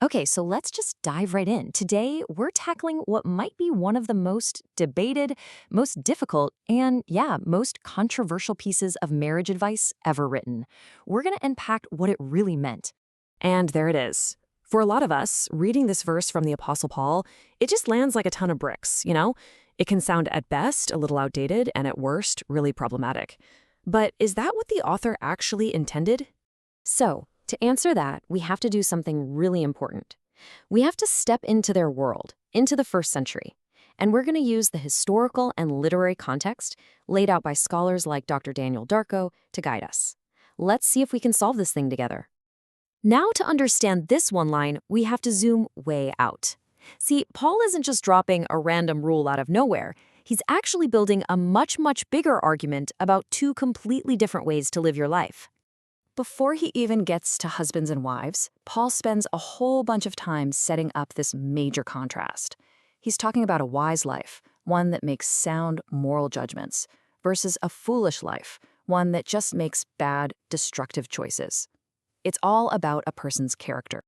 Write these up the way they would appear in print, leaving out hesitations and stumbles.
Okay, so let's just dive right in. Today, we're tackling what might be one of the most debated, most difficult, and most controversial pieces of marriage advice ever written. We're going to unpack what it really meant. And there it is. For a lot of us, reading this verse from the Apostle Paul, it just lands like a ton of bricks, you know? It can sound at best a little outdated and at worst really problematic. But is that what the author actually intended? So, to answer that, we have to do something really important. We have to step into their world, into the first century. And we're going to use the historical and literary context laid out by scholars like Dr. Daniel Darko to guide us. Let's see if we can solve this thing together. Now, to understand this one line, we have to zoom way out. See, Paul isn't just dropping a random rule out of nowhere. He's actually building a much bigger argument about two completely different ways to live your life. Before he even gets to husbands and wives, Paul spends a whole bunch of time setting up this major contrast. He's talking about a wise life, one that makes sound moral judgments, versus a foolish life, one that just makes bad, destructive choices. It's all about a person's character.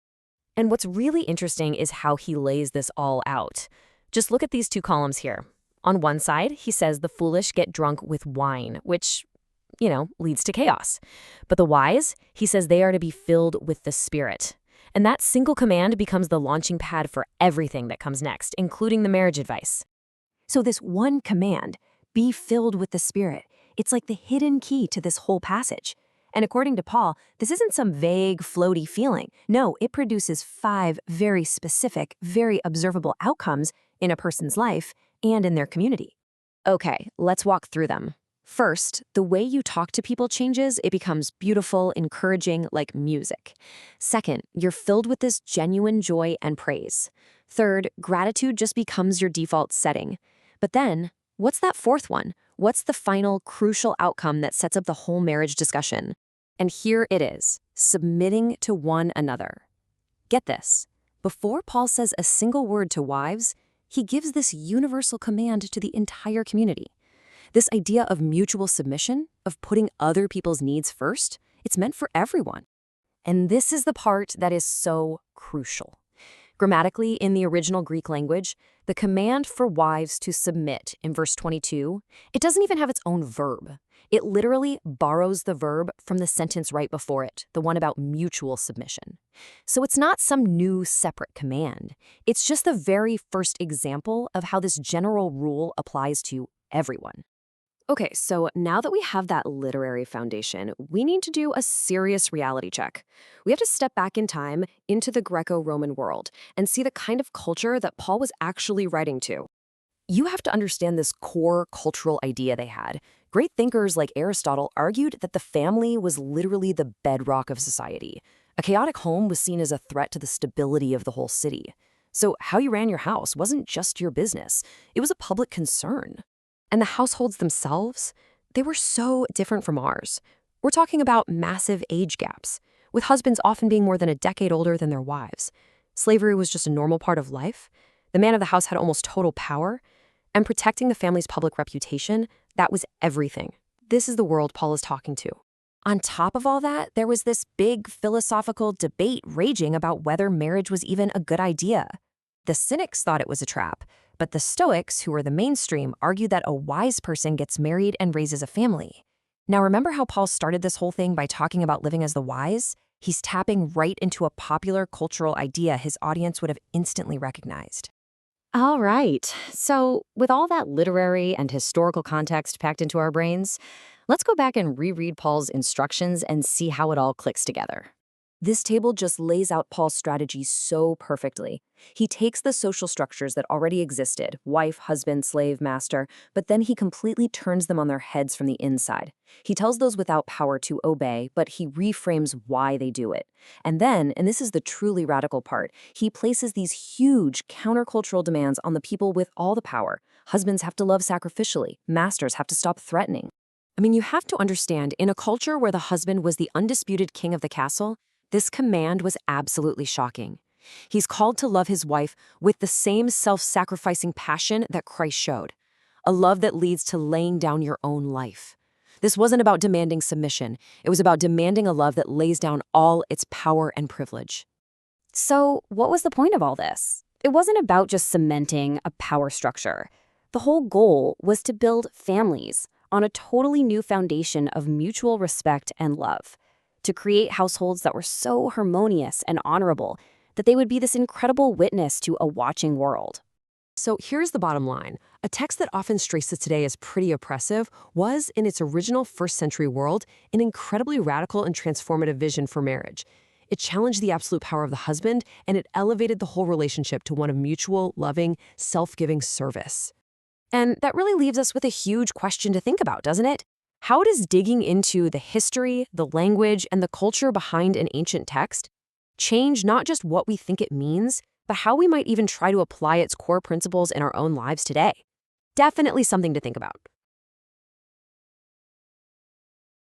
And what's really interesting is how he lays this all out. Just look at these two columns here. On one side, he says the foolish get drunk with wine, which, leads to chaos. But the wise, he says they are to be filled with the Spirit. And that single command becomes the launching pad for everything that comes next, including the marriage advice. So this one command, be filled with the Spirit, it's like the hidden key to this whole passage. And according to Paul, this isn't some vague, floaty feeling. No, it produces 5 very specific, very observable outcomes in a person's life and in their community. Okay, let's walk through them. First, the way you talk to people changes. It becomes beautiful, encouraging, like music. Second, you're filled with this genuine joy and praise. Third, gratitude just becomes your default setting. But then, what's that fourth one? What's the final, crucial outcome that sets up the whole marriage discussion? And here it is, submitting to one another. Get this. Before Paul says a single word to wives, he gives this universal command to the entire community. This idea of mutual submission, of putting other people's needs first, it's meant for everyone. And this is the part that is so crucial. Grammatically, in the original Greek language, the command for wives to submit in verse 22, it doesn't even have its own verb. It literally borrows the verb from the sentence right before it, the one about mutual submission. So it's not some new separate command. It's just the very first example of how this general rule applies to everyone. Okay, so now that we have that literary foundation, we need to do a serious reality check. We have to step back in time into the Greco-Roman world and see the kind of culture that Paul was actually writing to. You have to understand this core cultural idea they had. Great thinkers like Aristotle argued that the family was literally the bedrock of society. A chaotic home was seen as a threat to the stability of the whole city. So how you ran your house wasn't just your business. It was a public concern. And the households themselves, they were so different from ours. We're talking about massive age gaps, with husbands often being more than a decade older than their wives. Slavery was just a normal part of life. The man of the house had almost total power. And protecting the family's public reputation, that was everything. This is the world Paul is talking to. On top of all that, there was this big philosophical debate raging about whether marriage was even a good idea. The cynics thought it was a trap, but the Stoics, who were the mainstream, argued that a wise person gets married and raises a family. Now, remember how Paul started this whole thing by talking about living as the wise? He's tapping right into a popular cultural idea his audience would have instantly recognized. All right, so with all that literary and historical context packed into our brains, let's go back and reread Paul's instructions and see how it all clicks together. This table just lays out Paul's strategy so perfectly. He takes the social structures that already existed, wife, husband, slave, master, but then he completely turns them on their heads from the inside. He tells those without power to obey, but he reframes why they do it. And then, and this is the truly radical part, he places these huge countercultural demands on the people with all the power. Husbands have to love sacrificially. Masters have to stop threatening. I mean, you have to understand, in a culture where the husband was the undisputed king of the castle, this command was absolutely shocking. He's called to love his wife with the same self-sacrificing passion that Christ showed, a love that leads to laying down your own life. This wasn't about demanding submission. It was about demanding a love that lays down all its power and privilege. So, what was the point of all this? It wasn't about just cementing a power structure. The whole goal was to build families on a totally new foundation of mutual respect and love, to create households that were so harmonious and honorable that they would be this incredible witness to a watching world. So here's the bottom line. A text that often traces today as pretty oppressive was, in its original first-century world, an incredibly radical and transformative vision for marriage. It challenged the absolute power of the husband, and it elevated the whole relationship to one of mutual, loving, self-giving service. And that really leaves us with a huge question to think about, doesn't it? How does digging into the history, the language, and the culture behind an ancient text change not just what we think it means, but how we might even try to apply its core principles in our own lives today? Definitely something to think about.